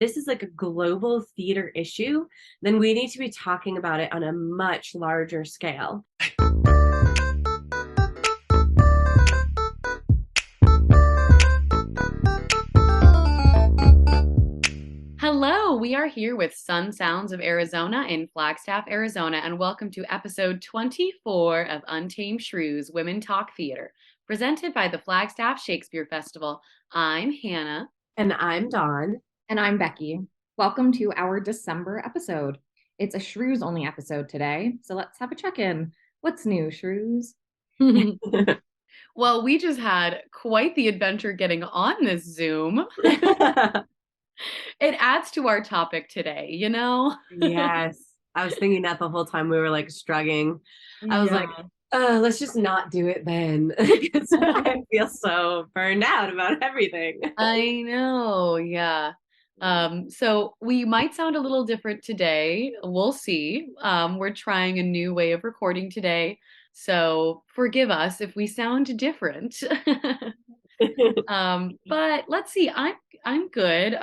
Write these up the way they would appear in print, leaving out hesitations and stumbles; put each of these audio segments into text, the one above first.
this is like a global theater issue, then we need to be talking about it on a much larger scale. Hello, we are here with Sun Sounds of Arizona in Flagstaff, Arizona, and welcome to episode 24 of Untamed Shrews, Women Talk Theater, presented by the Flagstaff Shakespeare Festival. I'm Hannah. And I'm Dawn. And I'm Becki. Welcome to our December episode. It's a Shrews only episode today, so let's have a check-in. What's new, Shrews? Well, we just had quite the adventure getting on this Zoom. It adds to our topic today, you know? Yes. I was thinking that the whole time we were like struggling. I was like, let's just not do it then. Because I feel so burned out about everything. I know, yeah. So we might sound a little different today. We'll see. We're trying a new way of recording today. So forgive us if we sound different. But let's see. I'm good.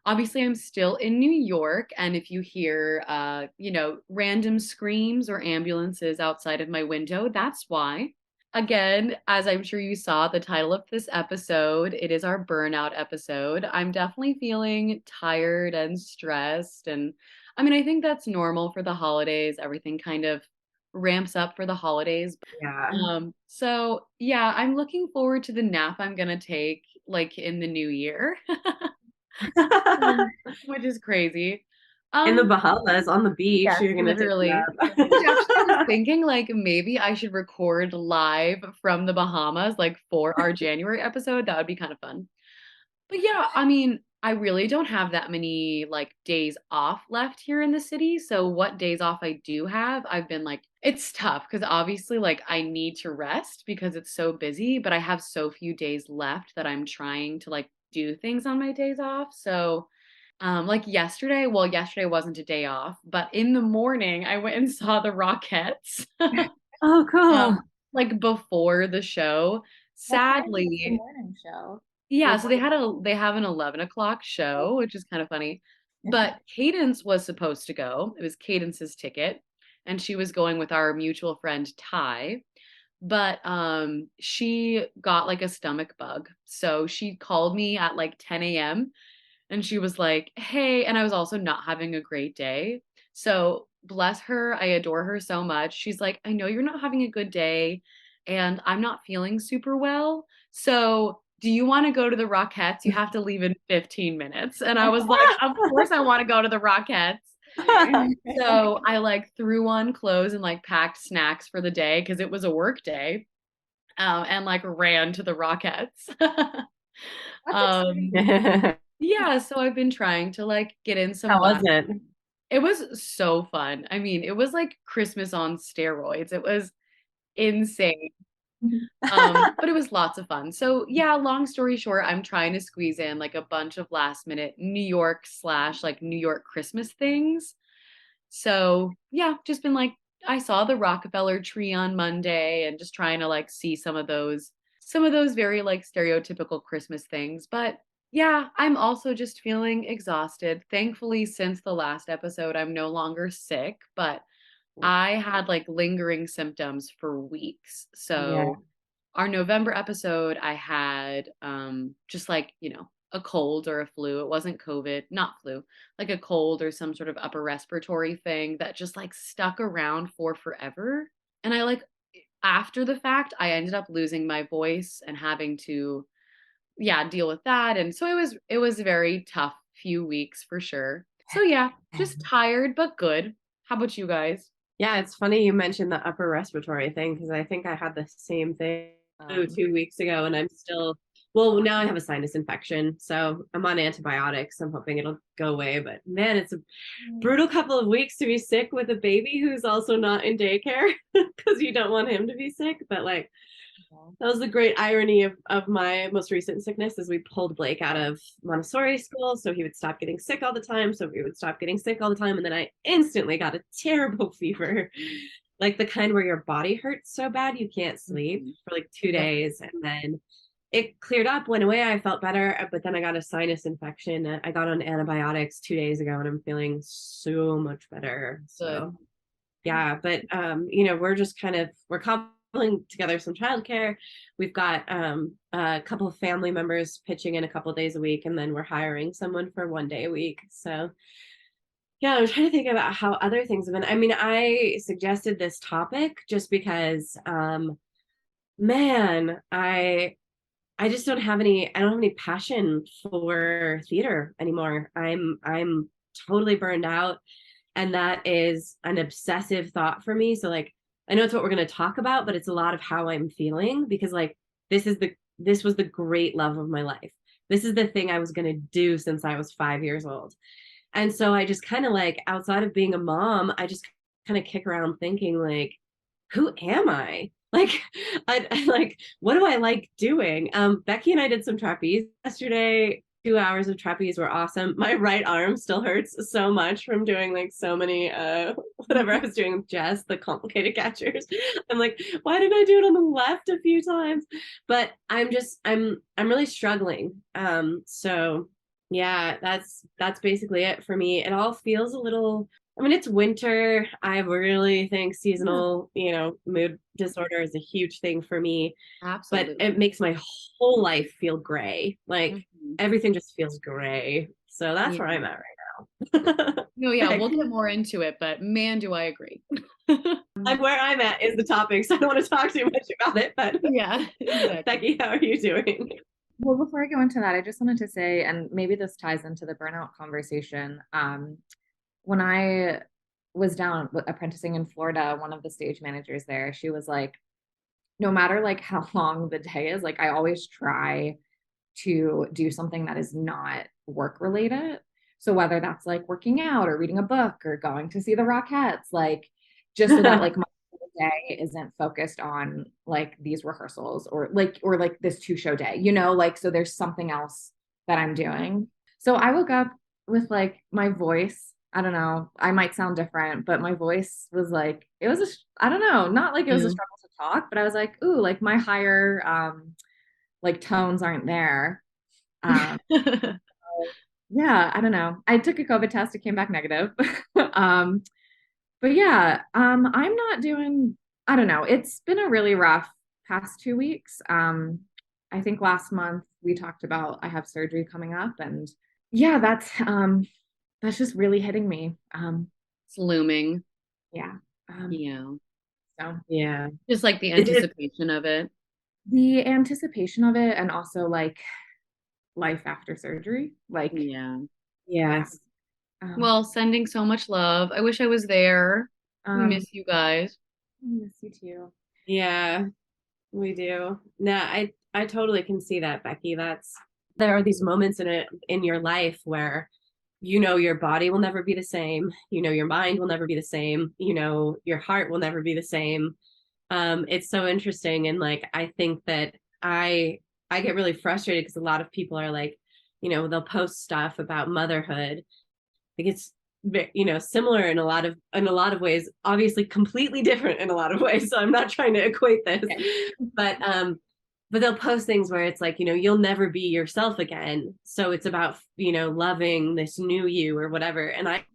Obviously I'm still in New York, and if you hear random screams or ambulances outside of my window, that's why. Again, as I'm sure you saw the title of this episode, it is our burnout episode. I'm definitely feeling tired and stressed, and I mean, I think that's normal for the holidays. Everything kind of ramps up for the holidays. Yeah. So yeah, I'm looking forward to the nap I'm gonna take like in the new year. Which is crazy. In the Bahamas on the beach, Yes, you're gonna literally. take Actually, I was thinking like maybe I should record live from the Bahamas, like for our January episode. That would be kind of fun. But yeah, I mean, I really don't have that many like days off left here in the city. So what days off I do have, I've been like, it's tough because obviously like I need to rest because it's so busy, but I have so few days left that I'm trying to like do things on my days off. So like yesterday wasn't a day off, but in the morning I went and saw the Rockettes. Oh, cool. Like before the show. What time is the Sadly, morning show? yeah, so they have an 11 o'clock show, which is kind of funny. But Cadence was supposed to go. It was Cadence's ticket, and she was going with our mutual friend Ty. But she got like a stomach bug. So she called me at like 10 a.m. and she was like, "Hey," and I was also not having a great day. So bless her, I adore her so much. She's like, "I know you're not having a good day, and I'm not feeling super well. So do you want to go to the Rockettes? You have to leave in 15 minutes." And I was like, "Of course I want to go to the Rockettes." So I like threw on clothes and like packed snacks for the day because it was a work day, and like ran to the Rockettes. um, yeah, so I've been trying to like get in some How was last. it? It was so fun. I mean, it was like Christmas on steroids. It was insane. But it was lots of fun. So yeah, long story short, I'm trying to squeeze in like a bunch of last minute New York slash like New York Christmas things. So yeah, just been like I saw the Rockefeller tree on Monday and just trying to like see some of those very like stereotypical Christmas things. But yeah, I'm also just feeling exhausted. Thankfully, since the last episode, I'm no longer sick, but I had like lingering symptoms for weeks. Yeah. So our November episode, I had just like, a cold or a flu. It wasn't COVID, not flu, like a cold or some sort of upper respiratory thing that just like stuck around for forever. And I like after the fact, I ended up losing my voice and having to yeah, deal with that. And so it was a very tough few weeks for sure. So yeah, just tired but good. How about you guys? Yeah, it's funny you mentioned the upper respiratory thing because I think I had the same thing 2 weeks ago, and I'm still, well, now I have a sinus infection, so I'm on antibiotics. I'm hoping it'll go away, but man, it's a brutal couple of weeks to be sick with a baby who's also not in daycare because you don't want him to be sick. But like, that was the great irony of my most recent sickness is we pulled Blake out of Montessori school so he would stop getting sick all the time. So we would stop getting sick all the time. And then I instantly got a terrible fever, like the kind where your body hurts so bad you can't sleep for like 2 days. And then it cleared up, went away. I felt better, but then I got a sinus infection. I got on antibiotics 2 days ago, and I'm feeling so much better. So yeah, but we're just we're cobbling together some childcare. We've got a couple of family members pitching in a couple of days a week, and then we're hiring someone for 1 day a week. So yeah, I'm trying to think about how other things have been. I mean, I suggested this topic just because man, I just I don't have any passion for theater anymore. I'm totally burned out, and that is an obsessive thought for me. So like I know it's what we're going to talk about, but it's a lot of how I'm feeling, because like this was the great love of my life. This is the thing I was going to do since I was 5 years old. And so I just kind of like, outside of being a mom, I just kind of kick around thinking like, who am I? Like, I like, what do I like doing? Becki and I did some trapeze yesterday. 2 hours of trapeze were awesome. My right arm still hurts so much from doing like so many whatever I was doing with Jess, the complicated catchers. I'm like, why didn't I do it on the left a few times? But I'm really struggling. So yeah, that's basically it for me. It all feels a little, I mean, it's winter. I really think seasonal, mood disorder is a huge thing for me. Absolutely. But it makes my whole life feel gray. Like everything just feels gray. So that's where I'm at right now. No, yeah, we'll get more into it, but man, do I agree. Like where I'm at is the topic, so I don't want to talk too much about it. But yeah, exactly. Becki, how are you doing? Well, before I go into that, I just wanted to say, and maybe this ties into the burnout conversation. When I was down apprenticing in Florida, one of the stage managers there, she was like, no matter like how long the day is, like I always try to do something that is not work related. So whether that's like working out or reading a book or going to see the Rockettes, like just so that like my day isn't focused on like these rehearsals or like this 2 show day, like so there's something else that I'm doing. So I woke up with like my voice, I don't know, I might sound different, but my voice was like, it was I don't know, not like it was a struggle to talk, but I was like, ooh, like my higher like tones aren't there. Yeah, I don't know. I took a COVID test, it came back negative. But yeah, I'm not doing, I don't know. It's been a really rough past 2 weeks. I think last month we talked about I have surgery coming up, and yeah, that's just really hitting me. It's looming. Yeah. Yeah. So yeah. Just like the anticipation of it. The anticipation of it, and also like life after surgery. Like yeah. Yes. Well, sending so much love. I wish I was there. Miss you guys. Miss you too. Yeah, we do. No, I totally can see that, Becki. There are these moments in your life where your body will never be the same. Your mind will never be the same. Your heart will never be the same. It's so interesting, and like I think that I get really frustrated because a lot of people are like, they'll post stuff about motherhood. Like it's similar in a lot of ways, obviously completely different in a lot of ways. So I'm not trying to equate this, but they'll post things where it's like, you'll never be yourself again. So it's about, loving this new you or whatever. And I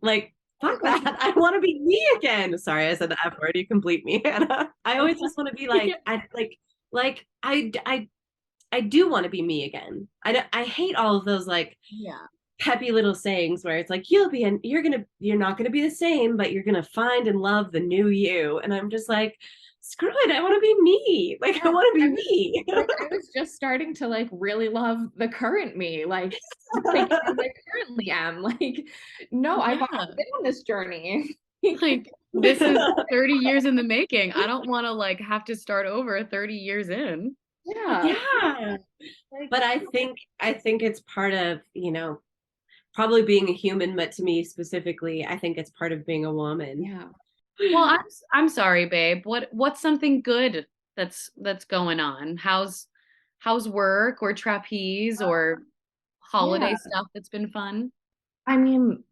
like, fuck that. I want to be me again. Sorry, I said the F word. You can bleep me, Hannah. I always just want to be like, I do want to be me again. I hate all of those like peppy little sayings where it's like you're not gonna be the same, but you're gonna find and love the new you. And I'm just like, screw it, I want to be me. Like I want to be me. Like, I was just starting to like really love the current me, like I currently am. Like, no, I've been on this journey. Like this is 30 years in the making. I don't want to like have to start over 30 years in. Yeah. But I think it's part of, probably being a human, but to me specifically, I think it's part of being a woman. Yeah. Well, I'm sorry, babe. What's something good that's going on? How's work or trapeze or holiday stuff that's been fun? I mean,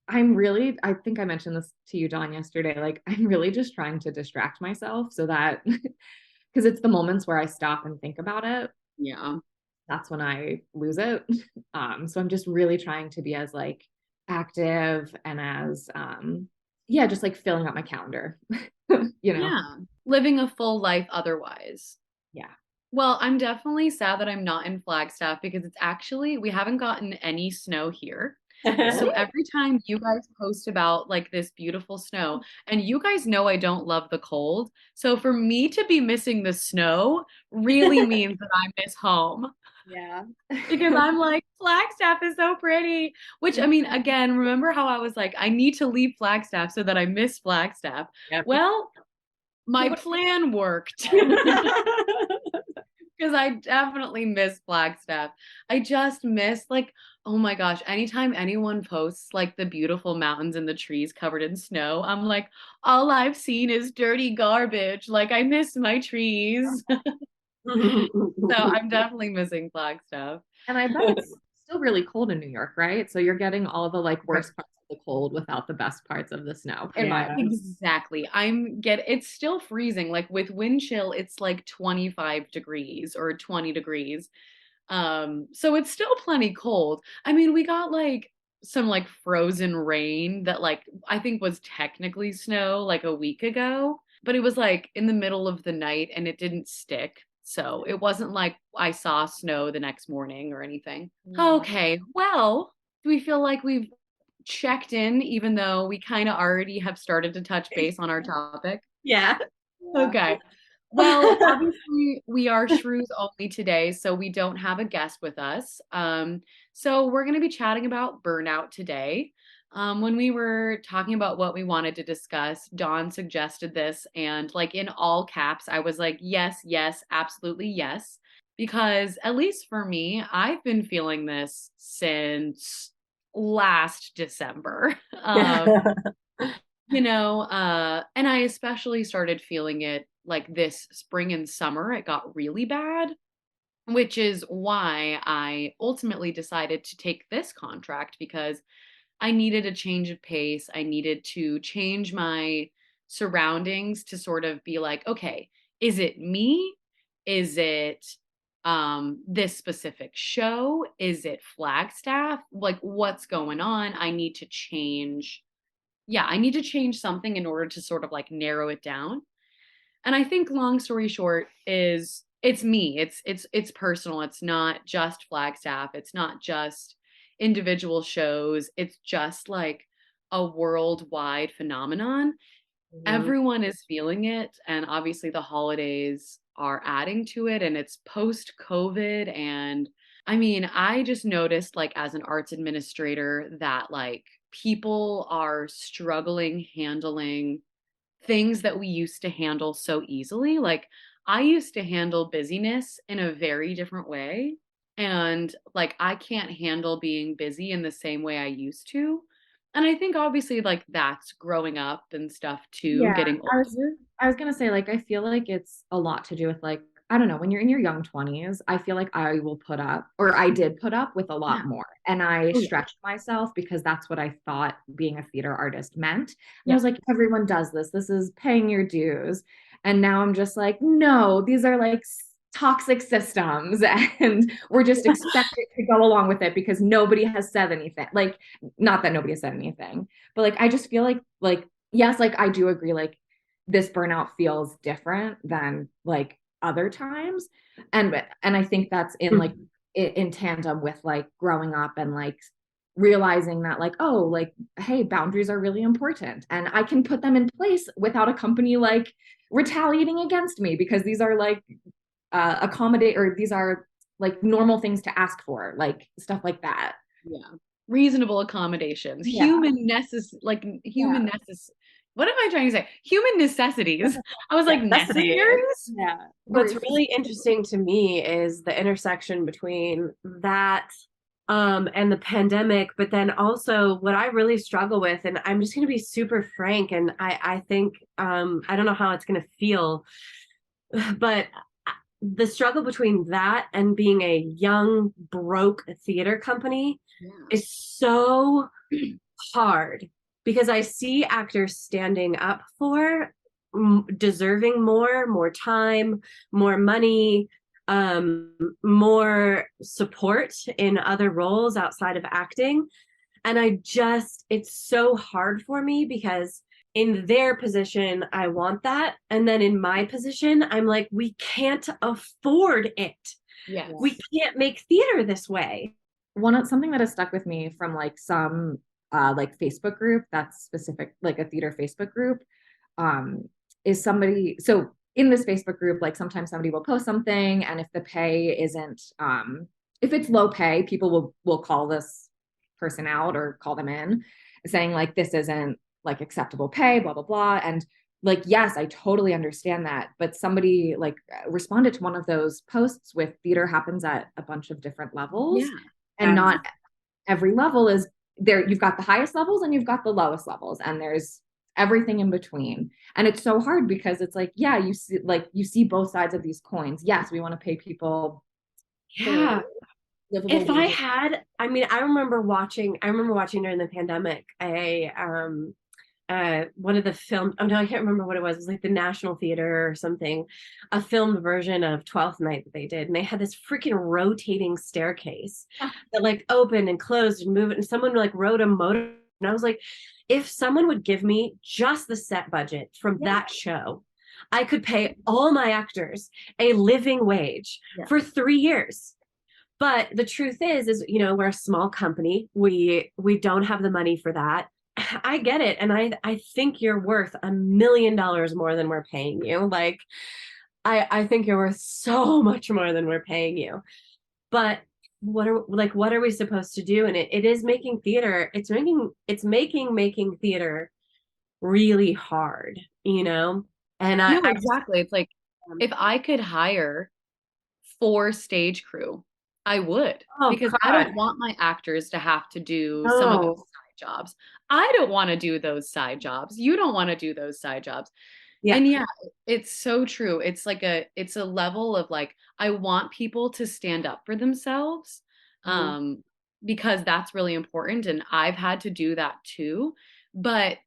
I'm really, I think I mentioned this to you, Dawn, yesterday. Like, I'm really just trying to distract myself so that because it's the moments where I stop and think about it. Yeah. That's when I lose it. So I'm just really trying to be as like active and as yeah, just like filling up my calendar, you know? Yeah. Living a full life otherwise. Yeah. Well, I'm definitely sad that I'm not in Flagstaff because it's actually, we haven't gotten any snow here. So every time you guys post about like this beautiful snow, and you guys know I don't love the cold. So for me to be missing the snow really means that I miss home. Yeah. Because I'm like, Flagstaff is so pretty. Which, I mean, again, remember how I was like, I need to leave Flagstaff so that I miss Flagstaff. Yep. Well, my plan worked because I definitely miss Flagstaff. I just miss, like, oh my gosh, anytime anyone posts like the beautiful mountains and the trees covered in snow, I'm like, all I've seen is dirty garbage. Like, I miss my trees. So I'm definitely missing Flagstaff. And I bet it's still really cold in New York, right? So you're getting all the like worst parts of the cold without the best parts of the snow. In my opinion. Exactly. It's still freezing. Like with wind chill, it's like 25 degrees or 20 degrees. So it's still plenty cold. I mean, we got like some like frozen rain that like I think was technically snow like a week ago, but it was like in the middle of the night and it didn't stick. So it wasn't like I saw snow the next morning or anything. Okay. Well, do we feel like we've checked in even though we kind of already have started to touch base on our topic? Yeah. Okay. Well, obviously we are shrews only today, so we don't have a guest with us. So we're going to be chatting about burnout today. When we were talking about what we wanted to discuss, Dawn suggested this, and like in all caps, I was like, yes, yes, absolutely yes. Because at least for me, I've been feeling this since last December. And I especially started feeling it like this spring and summer. It got really bad, which is why I ultimately decided to take this contract because I needed a change of pace. I needed to change my surroundings to sort of be like, okay, is it me? Is it this specific show? Is it Flagstaff? Like what's going on? I need to change. Yeah, I need to change something in order to sort of like narrow it down. And I think long story short is it's me. It's personal. It's not just Flagstaff. It's not just individual shows. It's just like a worldwide phenomenon. Everyone is feeling it, and obviously the holidays are adding to it, and it's post COVID. And I mean, I just noticed like as an arts administrator that like people are struggling handling things that we used to handle so easily. Like I used to handle busyness in a very different way. And like I can't handle being busy in the same way I used to. And I think obviously like that's growing up and stuff too, Yeah, getting older. I was gonna say, like, I feel like it's a lot to do with like, I don't know, when you're in your young 20s, I feel like I will put up, or I did put up with a Yeah. lot more. And I Oh, yeah. stretched myself because that's what I thought being a theater artist meant. And I Yeah. was like, everyone does this. This is paying your dues. And now I'm just like, no, these are like toxic systems and we're just expected to go along with it because nobody has said anything. Like, not that nobody has said anything, but like I just feel like yes, like I do agree, like this burnout feels different than like other times. And I think that's in like in tandem with like growing up and like realizing that like, oh, like, hey, boundaries are really important and I can put them in place without a company like retaliating against me because these are like accommodate, or these are like normal things to ask for, like stuff like that. Yeah. Reasonable accommodations. Yeah. Human what am I trying to say? Human necessities. I was like, necessaries? Yeah. What's really interesting to me is the intersection between that and the pandemic, but then also what I really struggle with, and I'm just going to be super frank, and I think I don't know how it's going to feel, but the struggle between that and being a young broke theater company is so hard because I see actors standing up for deserving more time, more money, more support in other roles outside of acting. And it's so hard for me because in their position, I want that. And then in my position, I'm like, we can't afford it. Yes. We can't make theater this way. Something that has stuck with me from like some like Facebook group that's specific, like a theater Facebook group, is somebody, so in this Facebook group, like sometimes somebody will post something, and if the pay isn't if it's low pay, people will call this person out or call them in, saying like, this isn't like acceptable pay, blah blah blah. And like, yes, I totally understand that, but somebody like responded to one of those posts with, theater happens at a bunch of different levels, and not every level is there. You've got the highest levels and you've got the lowest levels, and there's everything in between. And it's so hard because it's like, yeah, you see both sides of these coins. Yes, we want to pay people. Yeah. If I had, I mean, I remember watching during the pandemic one of the films, oh no, I can't remember what it was. It was like the National Theater or something, a filmed version of Twelfth Night that they did. And they had this freaking rotating staircase that like opened and closed and moved. And someone like rode a motor. And I was like, if someone would give me just the set budget from that show, I could pay all my actors a living wage for 3 years. But the truth is, you know, we're a small company. We don't have the money for that. I get it. And I think you're worth $1 million more than we're paying you. Like, I think you're worth so much more than we're paying you. But what are we supposed to do? And it is making theater, it's making theater really hard, you know? And no, exactly. It's like, if I could hire 4 stage crew, I would, because I don't want my actors to have to do some of those side jobs. I don't want to do those side jobs. You don't want to do those side jobs. Yeah. And yeah, it's so true. It's like it's a level of like, I want people to stand up for themselves, because that's really important. And I've had to do that too. But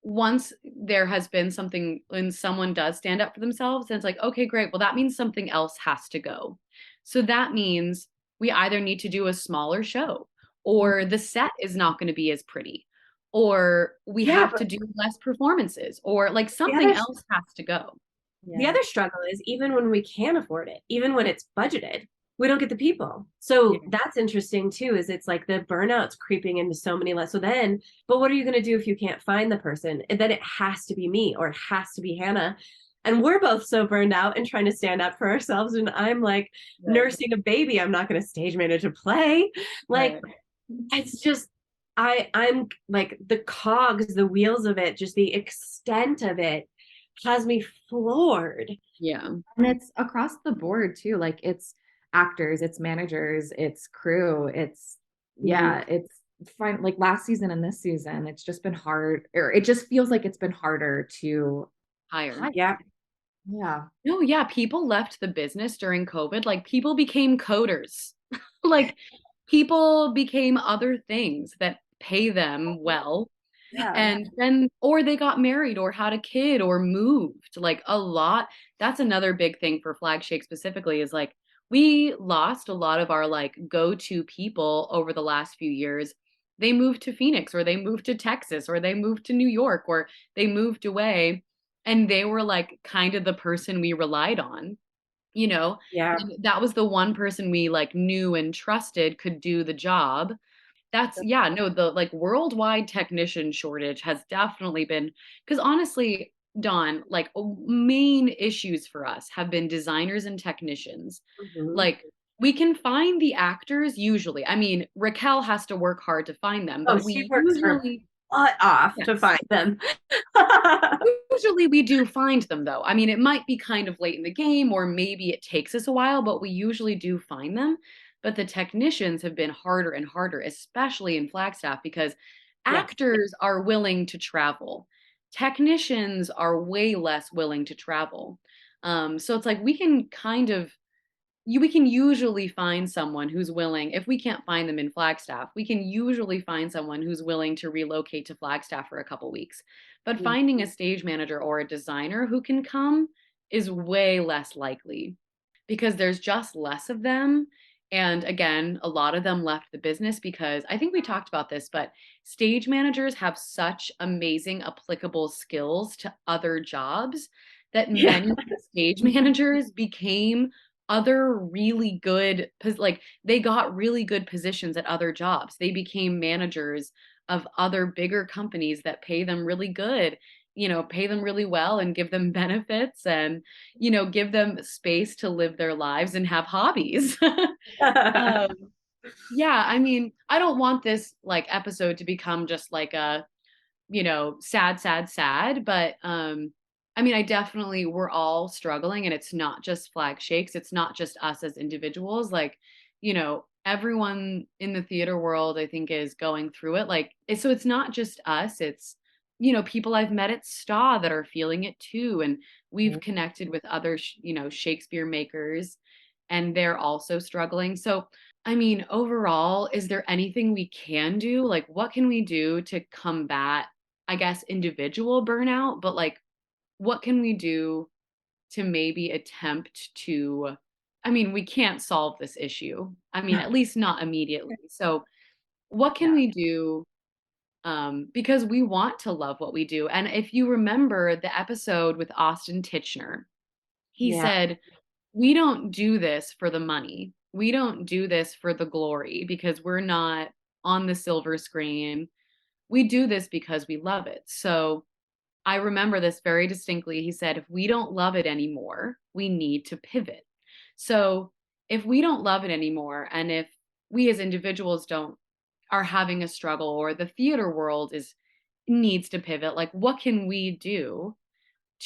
once there has been something, when someone does stand up for themselves, then it's like, okay, great. Well, that means something else has to go. So that means we either need to do a smaller show, or the set is not going to be as pretty, or we have to do less performances, or like something else has to go. The other struggle is, even when we can afford it, even when it's budgeted, we don't get the people. So that's interesting too, is it's like the burnout's creeping into so many less. So then, but what are you going to do if you can't find the person? And then it has to be me, or it has to be Hannah. And we're both so burned out and trying to stand up for ourselves. And I'm like nursing a baby. I'm not going to stage manage a play. Like, it's just, I'm like the cogs, the wheels of it, just the extent of it has me floored. Yeah. And it's across the board too. Like, it's actors, it's managers, it's crew, it's it's fine. Like last season and this season, it's just been hard, or it just feels like it's been harder to hire. Yeah. No, yeah. People left the business during COVID. Like, people became coders. Like, people became other things that pay them well. And then, or they got married or had a kid or moved, like a lot. That's another big thing for Flag Shake specifically, is like, we lost a lot of our like go-to people over the last few years. They moved to Phoenix, or they moved to Texas, or they moved to New York, or they moved away. And they were like kind of the person we relied on, you know? And that was the one person we like knew and trusted could do the job. That's the like worldwide technician shortage has definitely been, because honestly, Dawn, like main issues for us have been designers and technicians. Like, we can find the actors usually. I mean, Raquel has to work hard to find them, but we usually off to find them. Usually we do find them though. I mean, it might be kind of late in the game, or maybe it takes us a while, but we usually do find them. But the technicians have been harder and harder, especially in Flagstaff, because actors are willing to travel. Technicians are way less willing to travel. So it's like, we can kind of we can usually find someone who's willing, if we can't find them in Flagstaff, we can usually find someone who's willing to relocate to Flagstaff for a couple weeks. But Mhm. finding a stage manager or a designer who can come is way less likely because there's just less of them. And again, a lot of them left the business because I think we talked about this, but stage managers have such amazing applicable skills to other jobs that Yeah. many stage managers became other really good, like they got really good positions at other jobs. They became managers of other bigger companies that pay them really good, pay them really well and give them benefits and, give them space to live their lives and have hobbies. um, yeah, I mean, I don't want this like episode to become just like a, sad, sad, sad, but I mean, I definitely, we're all struggling and it's not just Flag Shakes. It's not just us as individuals. Like, everyone in the theater world, I think, is going through it. Like, so it's not just us. It's, people I've met at STA that are feeling it too. And we've connected with other, Shakespeare makers and they're also struggling. So, I mean, overall, is there anything we can do? Like, what can we do to combat, I guess, individual burnout? But like, what can we do to maybe attempt to, I mean, we can't solve this issue. I mean, at least not immediately. So what can Yeah. we do? Because we want to love what we do. And if you remember the episode with Austin Titchener, he Yeah. said, we don't do this for the money. We don't do this for the glory because we're not on the silver screen. We do this because we love it. So I remember this very distinctly. He said, if we don't love it anymore, we need to pivot. So if we don't love it anymore, and if we as individuals are having a struggle or the theater world needs to pivot, like what can we do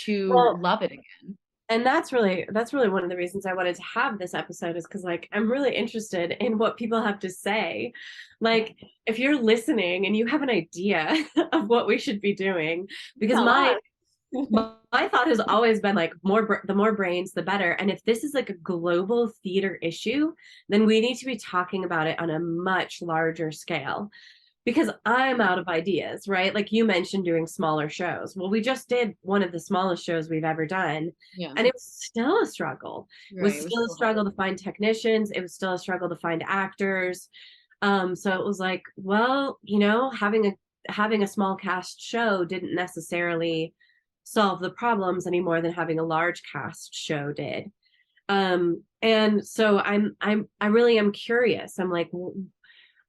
to Well, love it again? and that's really one of the reasons I wanted to have this episode is because like I'm really interested in what people have to say. Like if you're listening and you have an idea of what we should be doing, because Tell my us. my thought has always been like the more brains the better, and if this is like a global theater issue, then we need to be talking about it on a much larger scale because I'm out of ideas, right? Like you mentioned doing smaller shows. Well, we just did one of the smallest shows we've ever done, Yeah, and it was still a struggle. It right. was It was still a so hard. struggle to find technicians. It was still a struggle to find actors. So it was like, well, having a small cast show didn't necessarily solve the problems any more than having a large cast show did. And so I really am curious. I'm like,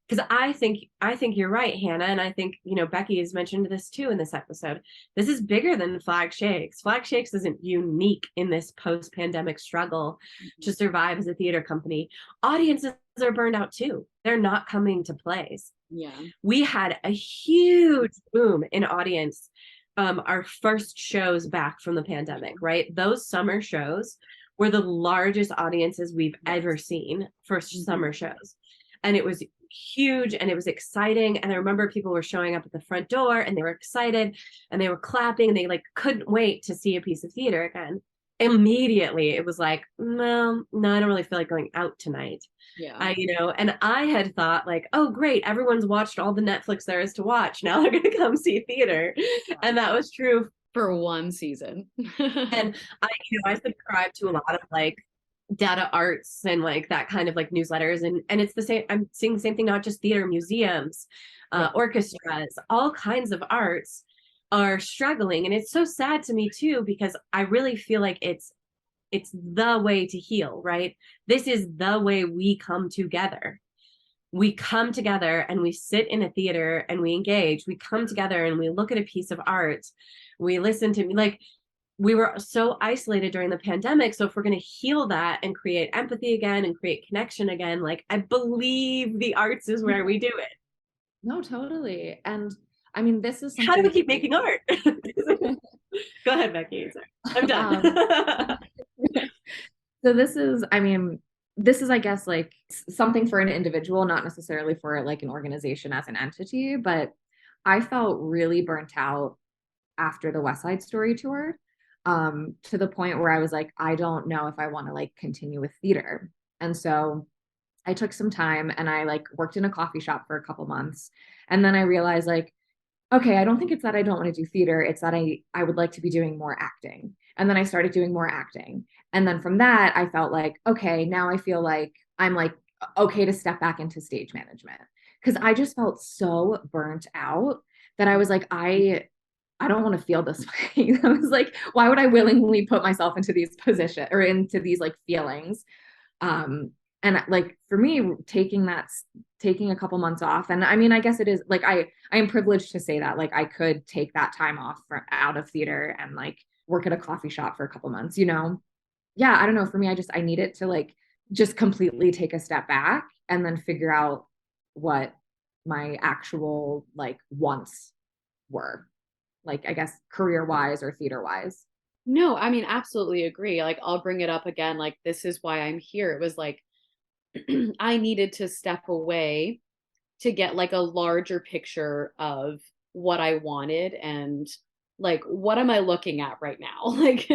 because I think you're right, Hannah, and I think Becki has mentioned this too in this episode. This is bigger than Flag Shakes. Flag Shakes isn't unique in this post-pandemic struggle to survive as a theater company. Audiences are burned out too. They're not coming to plays. Yeah. We had a huge boom in audience our first shows back from the pandemic, right? Those summer shows were the largest audiences we've ever seen for summer shows. And it was huge and it was exciting. And I remember people were showing up at the front door and they were excited and they were clapping and they like couldn't wait to see a piece of theater again. Immediately it was like, no, I don't really feel like going out tonight. Yeah. And I had thought like, oh great, everyone's watched all the Netflix there is to watch. Now they're gonna come see theater. And that was true. For one season. And I subscribe to a lot of like data arts and like that kind of like newsletters, and it's the same. I'm seeing the same thing, not just theater, museums, orchestras, all kinds of arts are struggling, and it's so sad to me too because I really feel like it's the way to heal, right? This is the way we come together. We come together and we sit in a theater and we engage. We come together and we look at a piece of art. We listen to like we were so isolated during the pandemic. So if we're going to heal that and create empathy again and create connection again, like I believe the arts is where we do it. No, totally. And I mean, this is How do we something. keep making art? Go ahead, Becki. Sorry. I'm done. So this is, I mean, this is, I guess, like something for an individual, not necessarily for like an organization as an entity, but I felt really burnt out after the West Side Story tour, to the point where I was like, I don't know if I want to like continue with theater. And so I took some time and I like worked in a coffee shop for a couple months. And then I realized like, okay, I don't think it's that I don't want to do theater. It's that I would like to be doing more acting. And then I started doing more acting. And then from that, I felt like, okay, now I feel like I'm like okay to step back into stage management. Cause I just felt so burnt out that I was like, I don't want to feel this way. I was like, why would I willingly put myself into these positions or into these like feelings? And like for me, taking a couple months off, and I mean, I guess it is like I am privileged to say that like I could take that time off out of theater and like work at a coffee shop for a couple months, you know? Yeah, I don't know. For me, I needed to like just completely take a step back and then figure out what my actual like wants were, like I guess career wise or theater wise. No, I mean, absolutely agree. Like, I'll bring it up again. Like, this is why I'm here. It was like, I needed to step away to get like a larger picture of what I wanted and like, what am I looking at right now? Like,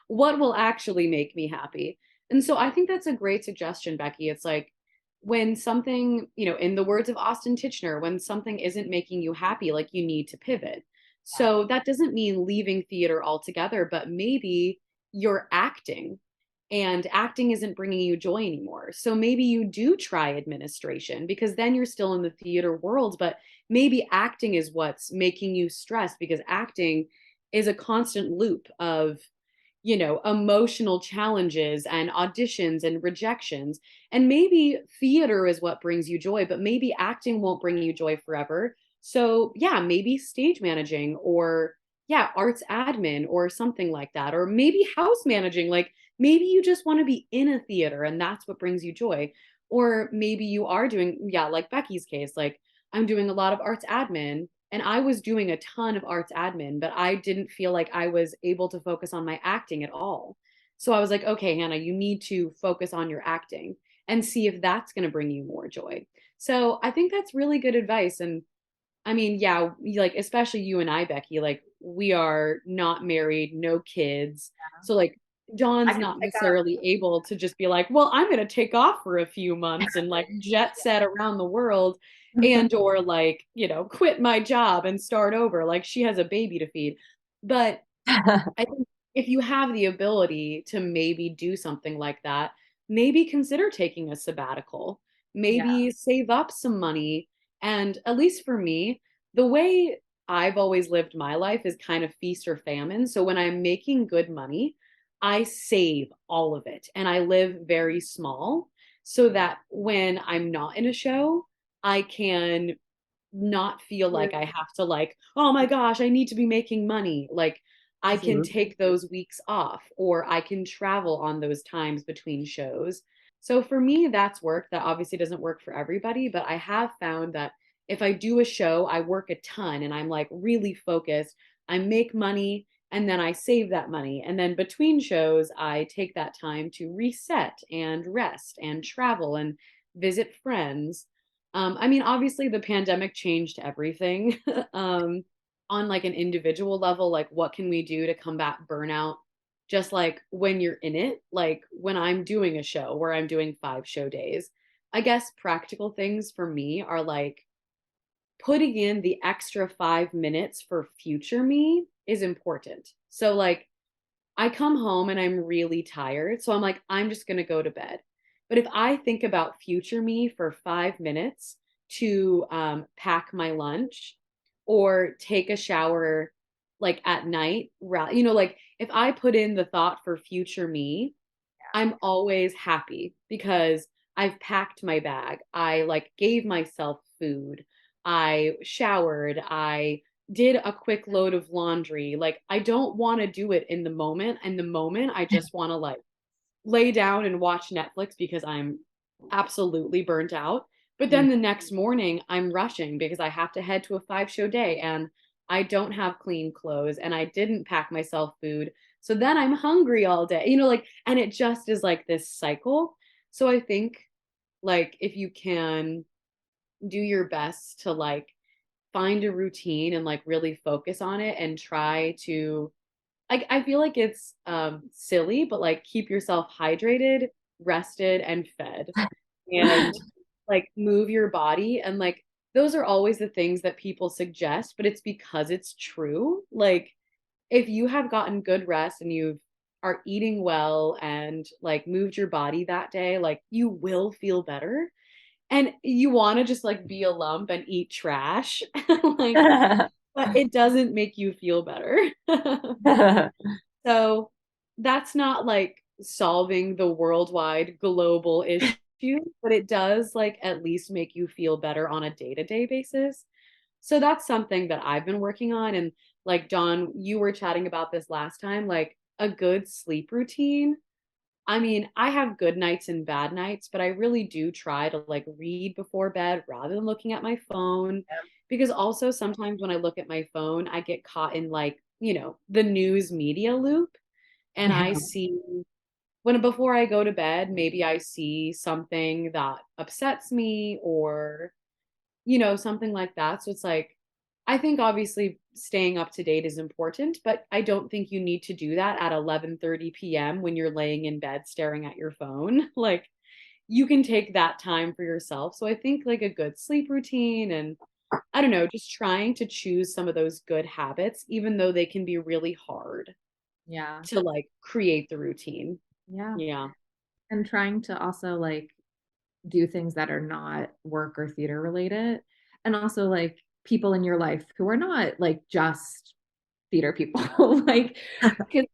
what will actually make me happy? And so I think that's a great suggestion, Becki. It's like, when something, in the words of Austin Titchener, when something isn't making you happy, like you need to pivot. So that doesn't mean leaving theater altogether, but maybe you're acting and acting isn't bringing you joy anymore. So maybe you do try administration because then you're still in the theater world, but maybe acting is what's making you stressed because acting is a constant loop of, emotional challenges and auditions and rejections. And maybe theater is what brings you joy, but maybe acting won't bring you joy forever. So, yeah, maybe stage managing or, yeah, arts admin or something like that. Or maybe house managing. Like maybe you just want to be in a theater and that's what brings you joy. Or maybe you are doing, yeah, like Becki's case, like I'm doing a lot of arts admin and I was doing a ton of arts admin, but I didn't feel like I was able to focus on my acting at all. So I was like, okay, Hannah, you need to focus on your acting and see if that's going to bring you more joy. So I think that's really good advice. And I mean, yeah, like especially you and I, Becki, like we are not married, no kids. So like I Dawn's can not pick up. necessarily able to just be like, well, I'm going to take off for a few months and like jet set around the world and or like, quit my job and start over. Like she has a baby to feed. But I think if you have the ability to maybe do something like that, maybe consider taking a sabbatical, Yeah. maybe save up some money. And at least for me, the way I've always lived my life is kind of feast or famine. So when I'm making good money, I save all of it and I live very small so that when I'm not in a show, I can not feel like I have to like, oh my gosh, I need to be making money. Like I can Mhm. take those weeks off or I can travel on those times between shows. So for me, that's work. That obviously doesn't work for everybody, but I have found that if I do a show, I work a ton and I'm like really focused. I make money and then I save that money. And then between shows, I take that time to reset and rest and travel and visit friends. I mean, obviously the pandemic changed everything. On like an individual level, like what can we do to combat burnout? Just like when you're in it, like when I'm doing a show where I'm doing 5 show days, I guess practical things for me are like putting in the extra 5 minutes for future me is important. So like I come home and I'm really tired. So I'm like, I'm just going to go to bed. But if I think about future me for 5 minutes to pack my lunch or take a shower like at night, like if I put in the thought for future me, I'm always happy because I've packed my bag. I like gave myself food. I showered. I did a quick load of laundry. Like I don't want to do it in the moment. In the moment, I just want to like lay down and watch Netflix because I'm absolutely burnt out. But then the next morning, I'm rushing because I have to head to a 5 show day and I don't have clean clothes and I didn't pack myself food. So then I'm hungry all day, like, and it just is like this cycle. So I think, like, if you can do your best to like find a routine and like really focus on it and try to I feel like it's silly, but like keep yourself hydrated rested and fed and like move your body. And like those are always the things that people suggest, but it's because it's true. Like if you have gotten good rest and you are eating well and like moved your body that day, like you will feel better. And you want to just like be a lump and eat trash. Like, but it doesn't make you feel better. So that's not like solving the worldwide global issue, but it does like at least make you feel better on a day-to-day basis. So that's something that I've been working on. And like, Dawn, you were chatting about this last time, like a good sleep routine. I mean, I have good nights and bad nights, but I really do try to like read before bed rather than looking at my phone. Because also sometimes when I look at my phone, I get caught in like, the news media loop. And I see when before I go to bed, maybe I see something that upsets me or something like that. So it's like, I think obviously staying up to date is important, but I don't think you need to do that at 11:30 p.m. when you're laying in bed staring at your phone. Like you can take that time for yourself. So I think like a good sleep routine and I don't know, just trying to choose some of those good habits, even though they can be really hard to like create the routine. Yeah. And trying to also like do things that are not work or theater related, and also like people in your life who are not like just theater people. Like, because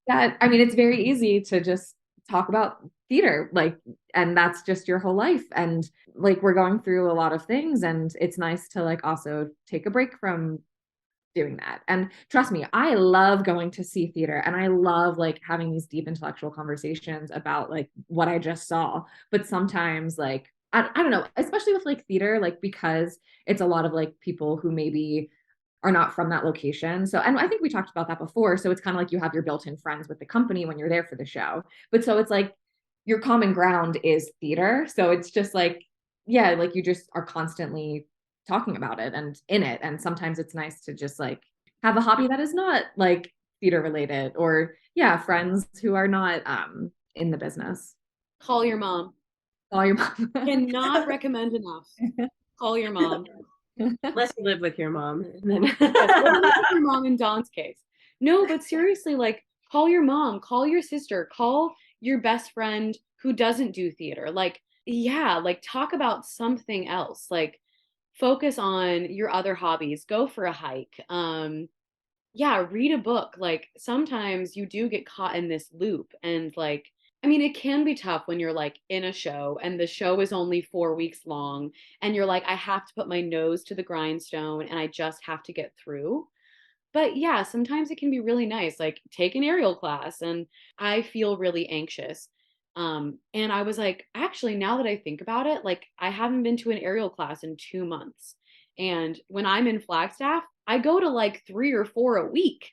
that, I mean, it's very easy to just talk about theater, like, and that's just your whole life. And like, we're going through a lot of things, and it's nice to like also take a break from doing that. And trust me, I love going to see theater, and I love like having these deep intellectual conversations about like what I just saw. But sometimes like I don't know, especially with like theater, like because it's a lot of like people who maybe are not from that location. So, and I think we talked about that before. So it's kind of like you have your built-in friends with the company when you're there for the show. But so it's like your common ground is theater. So it's just like, yeah, like you just are constantly talking about it and in it. And sometimes it's nice to just like have a hobby that is not like theater related, or yeah, friends who are not in the business. Call your mom. Call your mom. Cannot recommend enough. Call your mom. Unless you live with your mom. Yes, live with your mom in Dawn's case. No, but seriously, like call your mom, call your sister, call your best friend who doesn't do theater. Like, yeah, like talk about something else. Like focus on your other hobbies. Go for a hike. Yeah, read a book. Like sometimes you do get caught in this loop and like I mean, it can be tough when you're like in a show and the show is only 4 weeks long and you're like, I have to put my nose to the grindstone and I just have to get through. But yeah, sometimes it can be really nice. Like take an aerial class and I feel really anxious. And I was like, actually, now that I think about it, like I haven't been to an aerial class in 2 months. And when I'm in Flagstaff, I go to like 3 or 4 a week.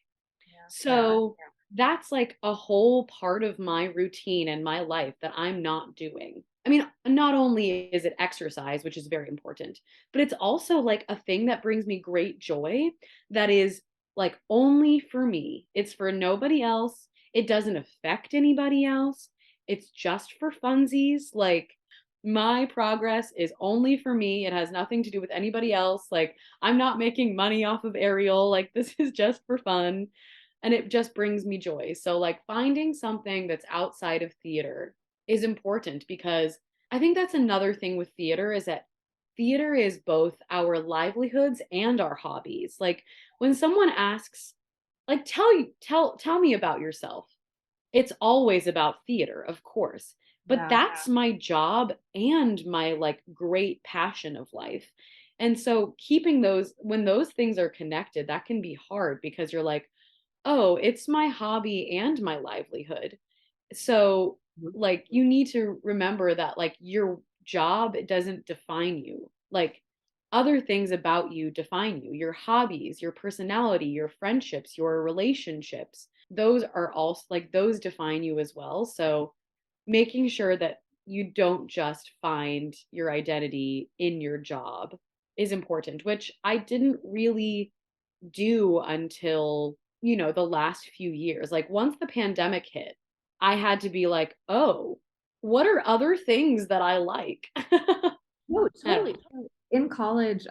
So that's like a whole part of my routine and my life that I'm not doing. I mean, not only is it exercise, which is very important, but it's also like a thing that brings me great joy that is like only for me. It's for nobody else. It doesn't affect anybody else. It's just for funsies. Like my progress is only for me. It has nothing to do with anybody else. Like I'm not making money off of aerial. Like this is just for fun and it just brings me joy. So like finding something that's outside of theater is important because I think that's another thing with theater is that theater is both our livelihoods and our hobbies. Like when someone asks, like tell me about yourself. It's always about theater, of course. But that's my job and my like great passion of life. And so keeping those when those things are connected, that can be hard because you're like, oh, it's my hobby and my livelihood. So, like, you need to remember that, like, your job doesn't define you. Like, other things about you define you your hobbies, your personality, your friendships, your relationships. Those are also like, those define you as well. So, making sure that you don't just find your identity in your job is important, which I didn't really do until, the last few years. Like once the pandemic hit, I had to be like, oh, what are other things that I like? No, totally. In college,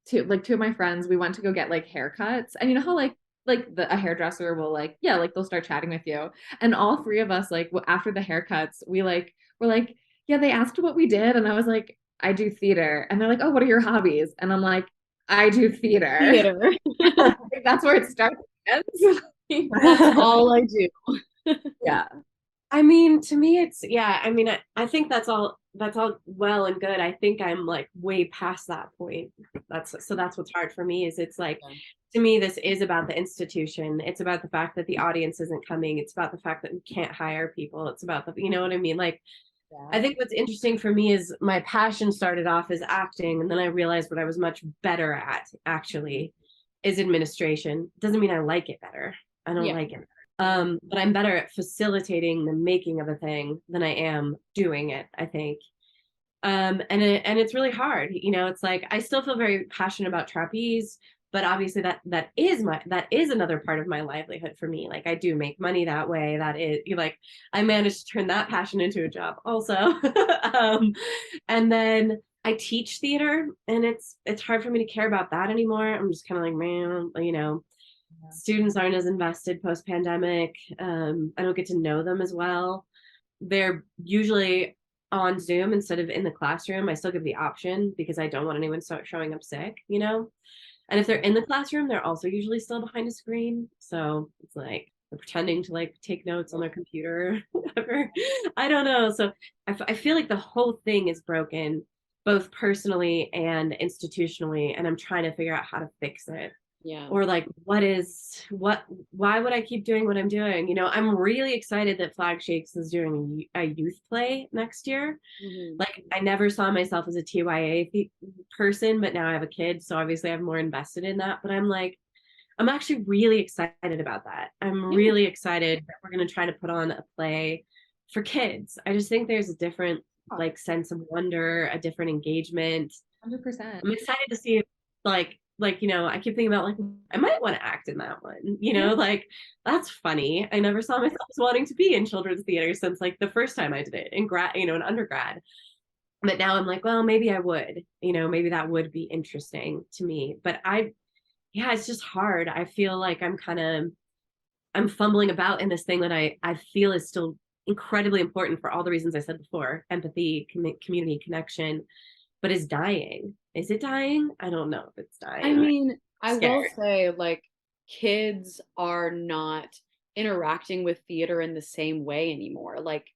two of my friends, we went to go get like haircuts, and you know how a hairdresser will like, yeah, like they'll start chatting with you, and all three of us like after the haircuts, we like were like, yeah, they asked what we did, and I was like, I do theater, and they're like, oh, what are your hobbies? And I'm like, I do theater. Theater. That's where it starts and ends. That's all I do. Yeah. I mean, to me, it's, yeah, I mean, I think that's all well and good. I think I'm like way past that point. That's what's hard for me is it's like, to me, this is about the institution. It's about the fact that the audience isn't coming. It's about the fact that we can't hire people. It's about the, you know what I mean? Like, I think what's interesting for me is my passion started off as acting, and then I realized what I was much better at actually is administration. Doesn't mean I like it better. I don't like it. But I'm better at facilitating the making of a thing than I am doing it, I think. And it's really hard. You know, it's like I still feel very passionate about trapeze, but obviously that is another part of my livelihood for me. Like I do make money that way. That is like I managed to turn that passion into a job also. And then I teach theater, and it's hard for me to care about that anymore. I'm just kind of like, man, you know, students aren't as invested post-pandemic. I don't get to know them as well. They're usually on Zoom instead of in the classroom. I still give the option because I don't want anyone start showing up sick, you know? And if they're in the classroom, they're also usually still behind a screen. So it's like they're pretending to like take notes on their computer, whatever. I don't know. So I feel like the whole thing is broken, both personally and institutionally. And I'm trying to figure out how to fix it. Yeah. Or like, why would I keep doing what I'm doing? You know, I'm really excited that Flag Shakes is doing a youth play next year. Mm-hmm. Like, I never saw myself as a TYA person, but now I have a kid. So obviously I'm more invested in that. But I'm like, I'm actually really excited about that. I'm really excited that we're going to try to put on a play for kids. I just think there's a different like sense of wonder, a different engagement. 100%. I'm excited to see like, you know, I keep thinking about like I might want to act in that one, you know, like that's funny. I never saw myself as wanting to be in children's theater since like the first time I did it in grad, you know, in undergrad. But now I'm like, well, maybe I would, you know, maybe that would be interesting to me. But yeah, it's just hard. I feel like I'm fumbling about in this thing that I feel is still incredibly important for all the reasons I said before: empathy, community connection, but is dying. Is it dying? I don't know if it's dying. I mean, I will say, like, kids are not interacting with theater in the same way anymore. Like,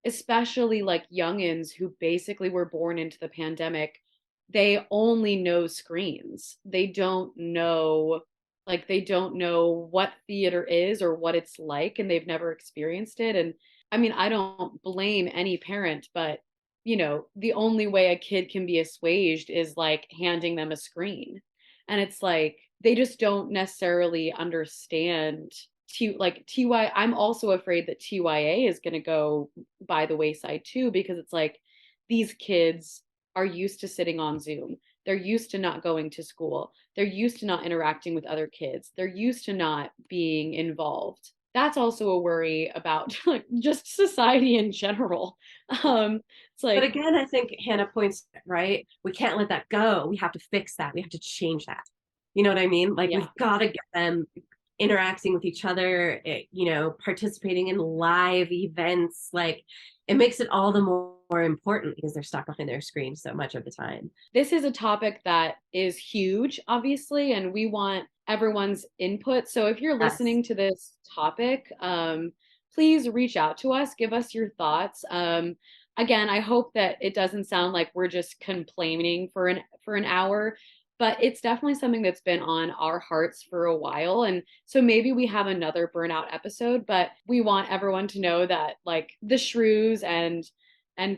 especially like youngins who basically were born into the pandemic, they only know screens. They don't know what theater is or what it's like, and they've never experienced it. And I mean, I don't blame any parent, but you know, the only way a kid can be assuaged is like handing them a screen. And it's like they just don't necessarily understand TY. I'm also afraid that TYA is going to go by the wayside too, because it's like these kids are used to sitting on Zoom. They're used to not going to school. They're used to not interacting with other kids. They're used to not being involved. That's also a worry about like just society in general. It's like, but again, I think Hannah points right. We can't let that go. We have to fix that. We have to change that. You know what I mean? Like we've got to get them interacting with each other, you know, participating in live events. Like it makes it all the more important because they're stuck behind their screen so much of the time. This is a topic that is huge, obviously, and we want everyone's input. So if you're listening to this topic, please reach out to us, give us your thoughts. Again, I hope that it doesn't sound like we're just complaining for an hour, but it's definitely something that's been on our hearts for a while. And so maybe we have another burnout episode, but we want everyone to know that like the shrews and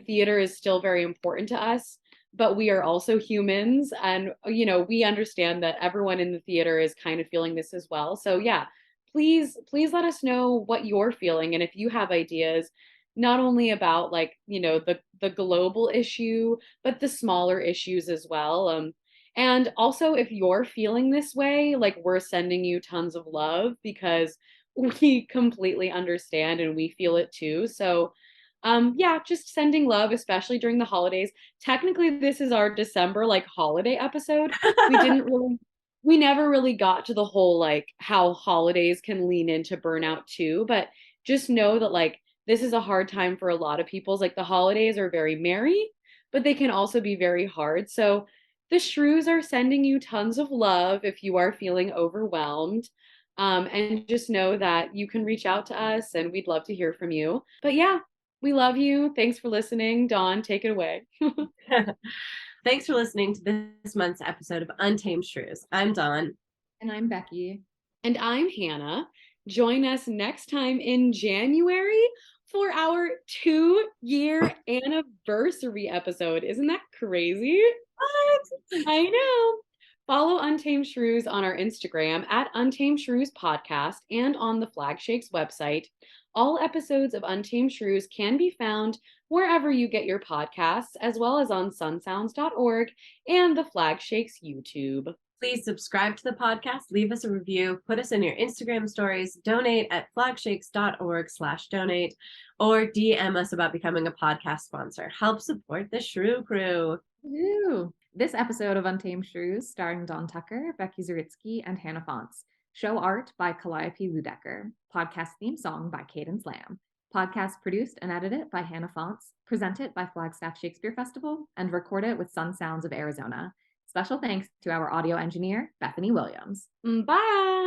theater is still very important to us, but we are also humans, and you know, we understand that everyone in the theater is kind of feeling this as well. So yeah, please let us know what you're feeling, and if you have ideas not only about like, you know, the global issue, but the smaller issues as well. And also if you're feeling this way, like we're sending you tons of love because we completely understand and we feel it too. So Yeah, just sending love, especially during the holidays. Technically, this is our December like holiday episode. We never really got to the whole like how holidays can lean into burnout too, but just know that like this is a hard time for a lot of people's like the holidays are very merry, but they can also be very hard. So the shrews are sending you tons of love if you are feeling overwhelmed. And just know that you can reach out to us and we'd love to hear from you. But yeah, we love you. Thanks for listening. Dawn, take it away. Thanks for listening to this month's episode of Untamed Shrews. I'm Dawn. And I'm Becki. And I'm Hannah. Join us next time in January for our 2-year anniversary episode. Isn't that crazy? What? I know. Follow Untamed Shrews on our Instagram at Untamed Shrews Podcast and on the Flag Shakes website. All episodes of Untamed Shrews can be found wherever you get your podcasts, as well as on sunsounds.org and the Flag Shakes YouTube. Please subscribe to the podcast, leave us a review, put us in your Instagram stories, donate at flagshakes.org/donate, or DM us about becoming a podcast sponsor. Help support the Shrew Crew. Woo. This episode of Untamed Shrews, starring Dawn Tucker, Becki Zaritsky, and Hannah Fonts. Show art by Calliope Luedeker. Podcast theme song by Cadence Lamb. Podcast produced and edited by Hannah Fonts. Presented by Flagstaff Shakespeare Festival and recorded with Sun Sounds of Arizona. Special thanks to our audio engineer, Bethany Williams. Bye.